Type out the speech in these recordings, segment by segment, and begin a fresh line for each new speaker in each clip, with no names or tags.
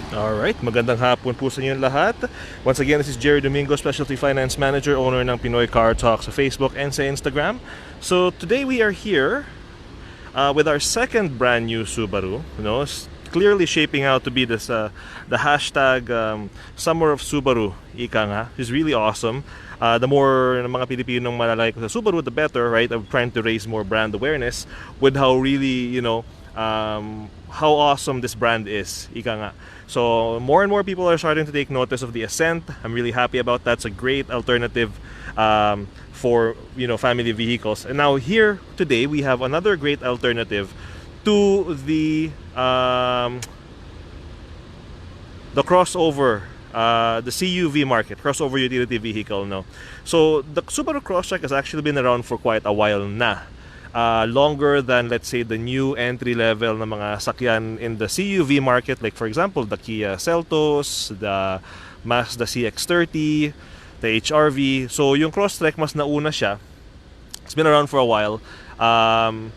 Alright, magandang hapon po sa inyong lahat. Once again, this is Jerry Domingo, Specialty Finance Manager, owner ng Pinoy Car Talk sa Facebook and sa Instagram. So today we are here with our second brand new Subaru. Clearly shaping out to be the hashtag Summer of Subaru, ika nga. It's really awesome. The more mga Pilipinong malalaki ko sa Subaru, the better, right? I'm trying to raise more brand awareness with how really, how awesome this brand is, ika nga. So more and more people are starting to take notice of the Ascent. I'm really happy about that. It's a great alternative for family vehicles. And now here today we have another great alternative to the crossover, the CUV market, crossover utility vehicle. No, so the Subaru Crosstrek has actually been around for quite a while na. Longer than, let's say, the new entry level na mga sakyan in the CUV market, like for example the Kia Seltos, the Mazda CX-30, the HRV. So yung Crosstrek mas nauna siya. It's been around for a while, and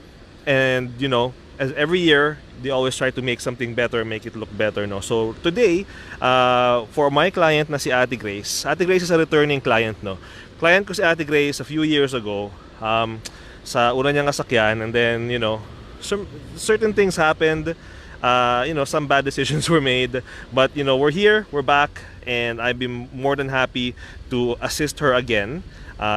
as every year they always try to make something better, make it look better. No, so today for my client na si Ate Grace. Ate Grace is a returning client. No, client ko si Ate Grace a few years ago. Sa una niyang kasakyan, and then certain things happened, some bad decisions were made, but we're here, we're back, and I've been more than happy to assist her again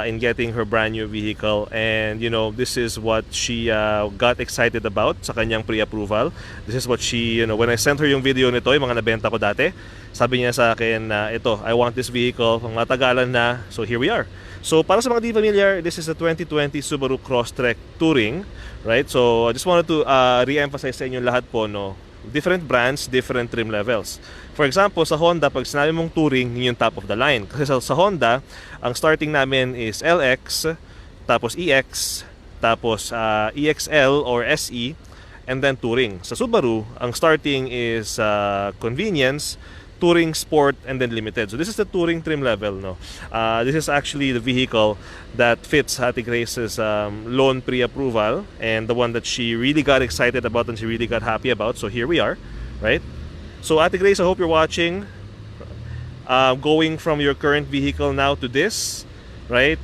in getting her brand new vehicle. And this is what she got excited about sa kanyang pre-approval. This is what she, when I sent her yung video nito, yung mga nabenta ko dati, sabi niya sa akin na ito, I want this vehicle, ang matagalan na, so here we are. So para sa mga di familiar, this is a 2020 Subaru Crosstrek Touring, right? So I just wanted to re-emphasize sa inyo lahat po, no, different brands, different trim levels. For example, sa Honda, pag sinabi mong Touring, yun yung top of the line. Kasi sa Honda, ang starting namin is LX, tapos EX, tapos EXL or SE, and then Touring. Sa Subaru, ang starting is Convenience, Touring, Sport, and then Limited. So this is the Touring trim level. No, this is actually the vehicle that fits Ate Grace's loan pre-approval, and the one that she really got excited about and she really got happy about. So here we are, right? So Ate Grace, I hope you're watching. Going from your current vehicle now to this, right?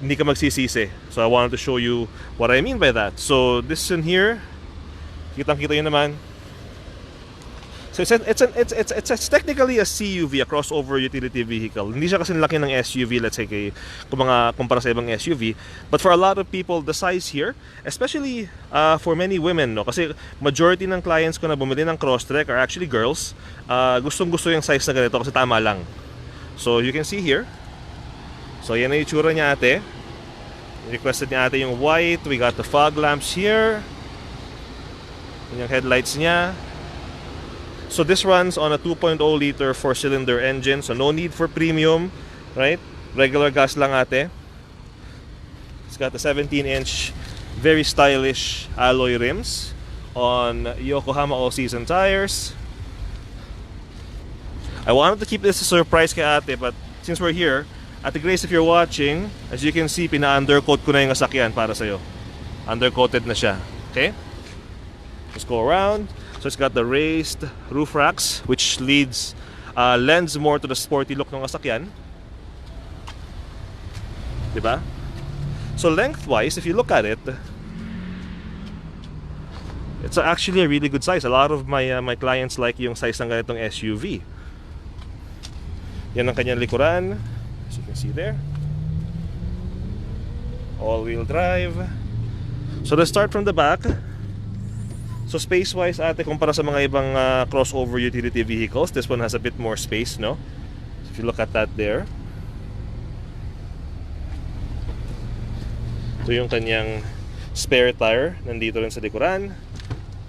Hindi ka magsisisi. So I wanted to show you what I mean by that. So this in here, kitang-kita yun naman. So it's technically a CUV, a crossover utility vehicle. Hindi siya kasi laki ng SUV, let's say, kumpara sa ibang SUV. But for a lot of people, the size here, especially for many women, no, kasi majority ng clients ko na bumili ng Crosstrek are actually girls. Gustong-gusto yung size na ganito kasi tama lang. So you can see here. So yan ang itsura niya, ate. Requested niya ate yung white. We got the fog lamps here. Yung headlights niya. So this runs on a 2.0 liter 4-cylinder engine, so no need for premium, right? Regular gas lang ate. It's got the 17-inch very stylish alloy rims on Yokohama all-season tires. I wanted to keep this a surprise kay ate, but since we're here, Ate Grace, if you're watching, as you can see, pina-undercoat ko na yung sasakyan para sa'yo. Undercoated na siya, okay? Let's go around. So it's got the raised roof racks, which lends more to the sporty look ng sasakyan. Diba? So lengthwise, if you look at it, it's actually a really good size. A lot of my clients like yung size ng ganitong SUV. Yan ang kanyang likuran, as you can see there. All-wheel drive. So let's start from the back. So space-wise, ate, kumpara sa mga ibang crossover utility vehicles, this one has a bit more space, no? So if you look at that there. Ito yung kanyang spare tire, nandito rin sa likuran.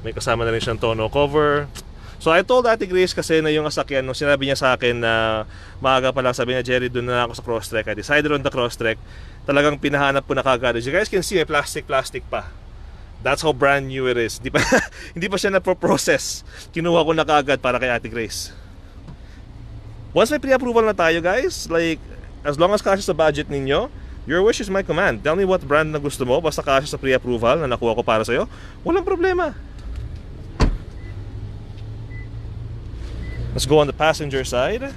May kasama na rin siyang tonneau cover. So I told Ate Grace kasi na yung sasakyan, nung sinabi niya sa akin na maaga pa lang, sabi niya, Jerry, doon na ako sa Crosstrek. I decided on the Crosstrek. Talagang pinahanap ko na kagad. As you guys can see, may plastic pa. That's how brand new it is. Hindi pa siya na-process. Kinuha ko na kaagad para kay Ate Grace. Once may pre-approval na tayo, guys, like, as long as kasya sa budget ninyo, your wish is my command. Tell me what brand na gusto mo, basta kasya sa pre-approval na nakuha ko para sa'yo, walang problema. Let's go on the passenger side.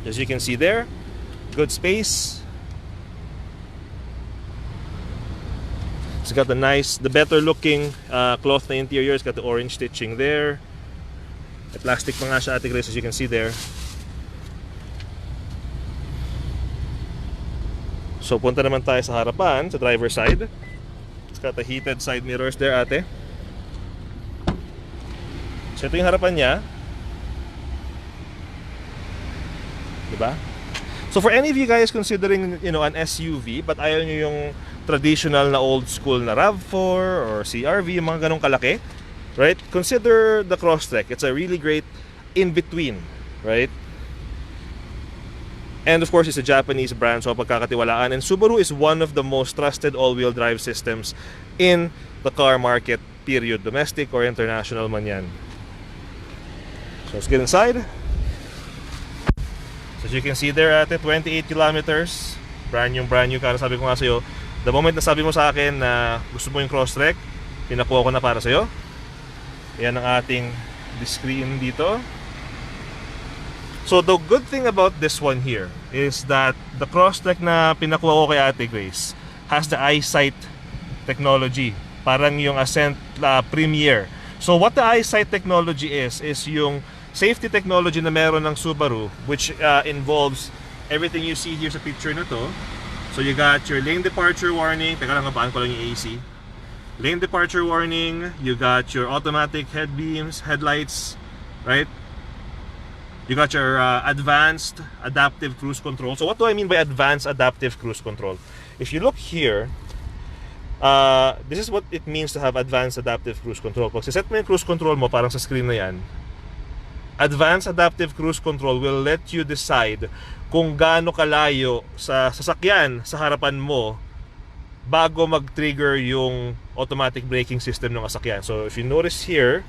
As you can see there, good space. It's got the better looking cloth na interior. It's got the orange stitching there. The plastic pa nga siya, Ate Grace, as you can see there. So punta naman tayo sa harapan, sa driver side. It's got the heated side mirrors there, ate. So ito yung harapan niya. Diba? So for any of you guys considering, you know, an SUV but ayaw nyo yung traditional na old school na RAV4 or CRV, yung mga ganong kalaki, right? Consider the Crosstrek. It's a really great in-between, right? And of course, it's a Japanese brand, so pagkakatiwalaan. And Subaru is one of the most trusted all-wheel drive systems in the car market, period. Domestic or international man yan. So let's get inside. So as you can see there, ate, 28 kilometers. Brand new car. Sabi ko nga sa'yo, the moment na sabi mo sa akin na gusto mo yung Crosstrek, pinakuha ko na para sa'yo. Yan ang ating screen dito. So the good thing about this one here is that the Crosstrek na pinakuha ko kay Ate Grace has the EyeSight technology. Parang yung Ascent Premier. So what the EyeSight technology is yung safety technology na meron ng Subaru, which involves everything you see here sa picture na to. So you got your lane departure warning. Teka lang, kapaan ko lang yung AC. Lane departure warning. You got your automatic headbeams, headlights, right? You got your advanced adaptive cruise control. So what do I mean by advanced adaptive cruise control? If you look here, this is what it means to have advanced adaptive cruise control. Pag set mo yung cruise control mo, parang sa screen na yan, advanced adaptive cruise control will let you decide kung gaano kalayo sa sasakyan sa harapan mo bago mag-trigger yung automatic braking system ng sasakyan. So if you notice here,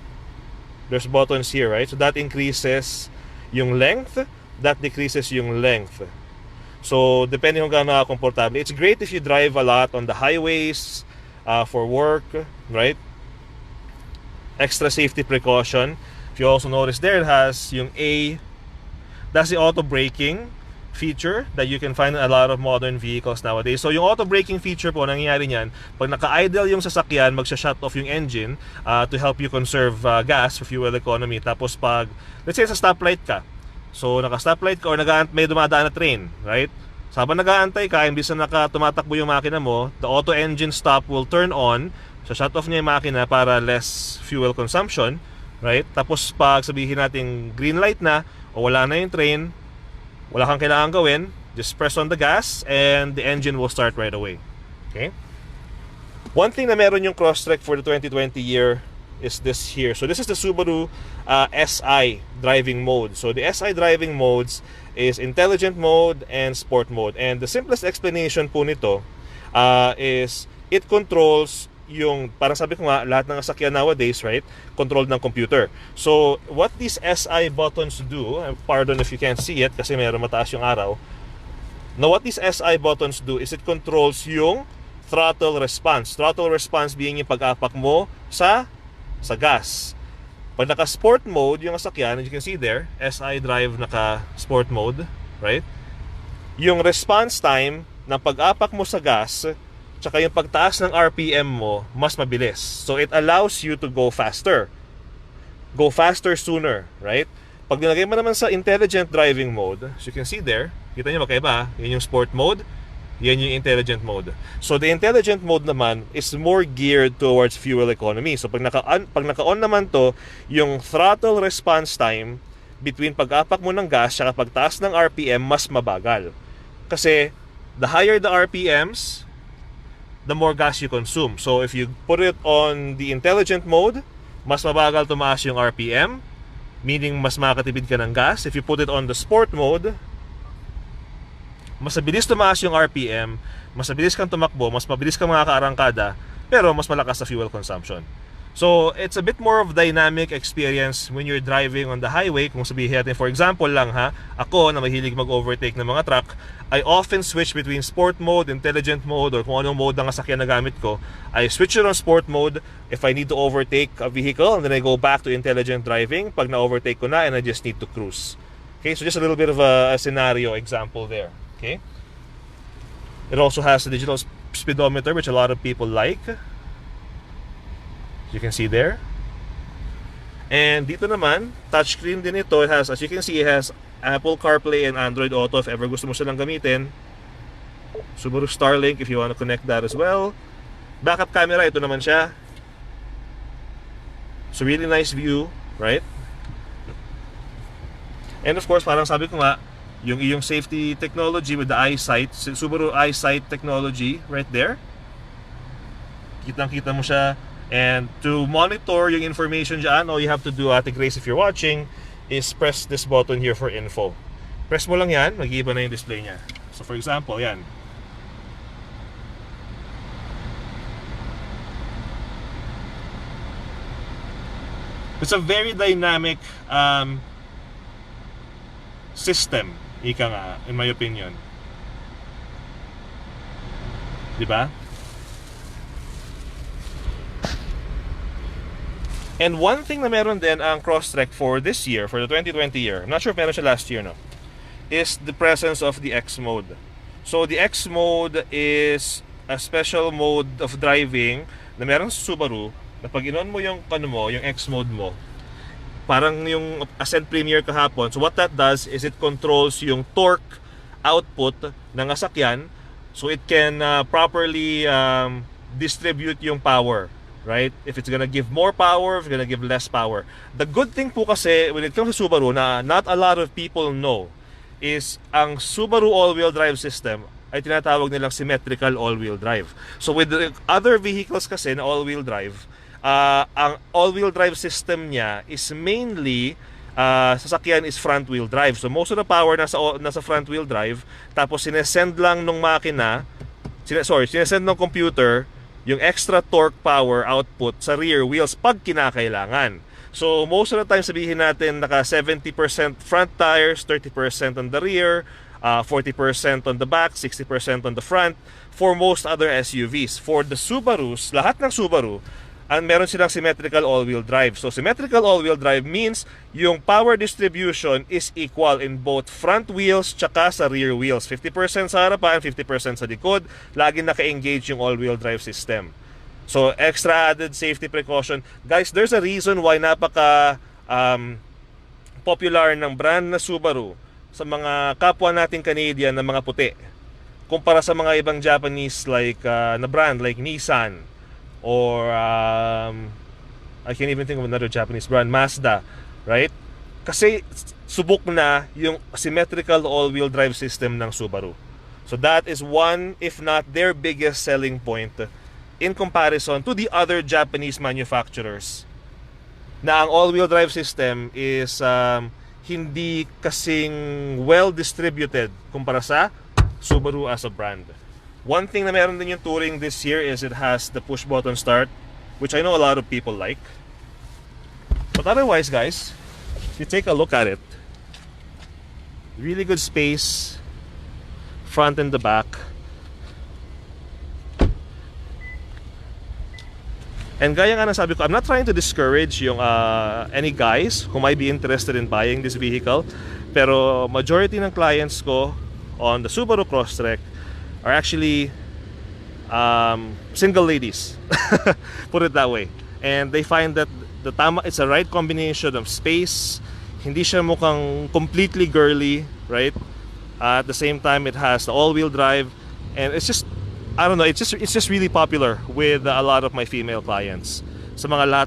there's buttons here, right? So that increases yung length, that decreases yung length. So depending kung gaano ka komportable. It's great if you drive a lot on the highways for work, right? Extra safety precaution. If you also notice there, it has yung that's the auto braking feature that you can find in a lot of modern vehicles nowadays. So yung auto braking feature po, nangyayari niyan, pag naka-idle yung sasakyan, magsha-shut off yung engine to help you conserve gas for fuel economy. Tapos pag, let's say sa stoplight ka, so naka-stoplight ka or may dumadaan na train, right? So habang nag-aantay ka, imbis na tumatakbo yung makina mo, the auto engine stop will turn on, so shut off niya yung makina para less fuel consumption, right? Tapos pag sabihin natin green light na o wala na yung train, wala kang kailangan gawin, just press on the gas and the engine will start right away. Okay? One thing na meron yung Crosstrek for the 2020 year is this here. So this is the Subaru SI driving mode. So the SI driving modes is intelligent mode and sport mode. And the simplest explanation po nito is it controls yung, parang sabi ko nga, lahat ng sasakyan nowadays, right, controlled ng computer. So what these SI buttons do, pardon if you can't see it kasi mayroon mataas yung araw. Now what these SI buttons do is it controls yung throttle response. Throttle response being yung pag-apak mo sa gas. Pag naka-sport mode yung sasakyan, as you can see there, SI drive naka-sport mode, right? Yung response time ng pag-apak mo sa gas tsaka yung pagtaas ng RPM mo, mas mabilis. So it allows you to go faster. Go faster sooner, right? Pag nilagay mo naman sa intelligent driving mode, as you can see there, kita nyo magkaiba, yun yung sport mode, yan yung intelligent mode. So the intelligent mode naman is more geared towards fuel economy. So pag naka-on naman to, yung throttle response time between pag-apak mo ng gas tsaka pagtaas ng RPM, mas mabagal. Kasi the higher the RPMs, the more gas you consume. So if you put it on the intelligent mode, mas mabagal tumaas yung RPM, meaning mas makakatipid ka ng gas. If you put it on the sport mode, mas mabilis tumaas yung RPM, mas mabilis kang tumakbo, mas mabilis kang makakaarangkada, pero mas malakas sa fuel consumption. So, it's a bit more of dynamic experience when you're driving on the highway. Kung sabihin natin, for example lang ha, ako na mahilig mag-overtake ng mga truck, I often switch between sport mode, intelligent mode, or kung anong mode ng sasakyan na gamit ko. I switch it on sport mode if I need to overtake a vehicle, and then I go back to intelligent driving pag na-overtake ko na and I just need to cruise. Okay, so just a little bit of a scenario example there. Okay. It also has a digital speedometer, which a lot of people like. You can see there. And dito naman, touchscreen din ito. It has, as you can see, it has Apple CarPlay and Android Auto if ever gusto mo silang gamitin. Subaru Starlink if you want to connect that as well. Backup camera, ito naman siya. So really nice view, right? And of course, parang sabi ko nga, yung iyong safety technology with the EyeSight, Subaru EyeSight technology right there. Kitang-kita mo siya. And to monitor yung information dyan, all you have to do, Ate Grace, if you're watching, is press this button here for info. Press mo lang yan, mag-iiba na yung display niya. So for example, yan. It's a very dynamic system, ika nga, in my opinion. Diba? And one thing na meron din ang Crosstrek for this year, for the 2020 year, I'm not sure if meron siya last year, no, is the presence of the X mode. So the X mode is a special mode of driving na meron sa Subaru na pag inon mo yung yung X mode mo, parang yung Ascent Premier kahapon. So what that does is it controls yung torque output ng sasakyan, so it can properly distribute yung power. Right? If it's gonna give more power, if it's gonna give less power. The good thing po kasi when it comes to Subaru na not a lot of people know is ang Subaru all-wheel drive system ay tinatawag nilang symmetrical all-wheel drive. So with the other vehicles kasi na all-wheel drive, ang all-wheel drive system niya is mainly sasakyan is front-wheel drive. So most of the power nasa front-wheel drive, tapos sinesend lang nung makina, sinesend ng computer yung extra torque power output sa rear wheels pag kinakailangan. So most of the time sabihin natin naka 70% front tires, 30% on the rear, 40% on the back, 60% on the front for most other SUVs. For the Subarus, lahat ng Subaru, meron silang symmetrical all-wheel drive. So symmetrical all-wheel drive means yung power distribution is equal in both front wheels tsaka sa rear wheels. 50% sa harapan, 50% sa likod. Lagi naka-engage yung all-wheel drive system. So extra added safety precaution. Guys, there's a reason why napaka popular ng brand na Subaru sa mga kapwa nating Canadian na mga puti kumpara sa mga ibang Japanese like na brand like Nissan or I can't even think of another Japanese brand, Mazda, right? Kasi subok na yung symmetrical all-wheel drive system ng Subaru. So that is one, if not their biggest selling point in comparison to the other Japanese manufacturers. Na ang all-wheel drive system is hindi kasing well distributed kumpara sa Subaru as a brand. One thing na meron din yung Touring this year is it has the push button start, which I know a lot of people like. But otherwise, guys, if you take a look at it, really good space, front and the back. And gaya nga nasabi ko, I'm not trying to discourage yung any guys who might be interested in buying this vehicle. Pero majority ng clients ko on the Subaru Crosstrek are actually single ladies, put it that way. And they find that it's a right combination of space. Hindi siya mukhang completely girly, right? At the same time, it has the all-wheel drive, and it's just, I don't know, it's just really popular with a lot of my female clients. Sa mga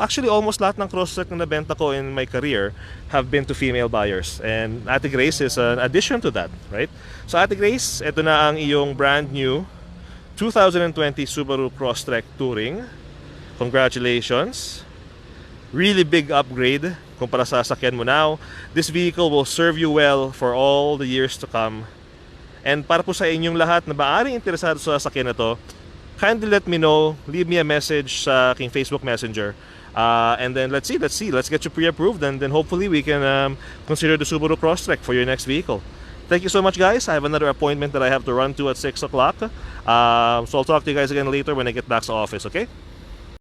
actually almost lahat ng Crosstrek na nabenta ko in my career have been to female buyers. And Ate Grace is an addition to that, right? So Ate Grace, ito na ang iyong brand new 2020 Subaru Crosstrek Touring. Congratulations. Really big upgrade kumpara sa sasakyan mo now. This vehicle will serve you well for all the years to come. And para po sa inyong lahat na maaring interesado sa sasakyan na to, kindly let me know. Leave me a message sa aking Facebook Messenger. And then let's see. Let's get you pre-approved, and then hopefully we can consider the Subaru Crosstrek for your next vehicle. Thank you so much, guys. I have another appointment that I have to run to at 6 o'clock. So I'll talk to you guys again later when I get back to office, okay?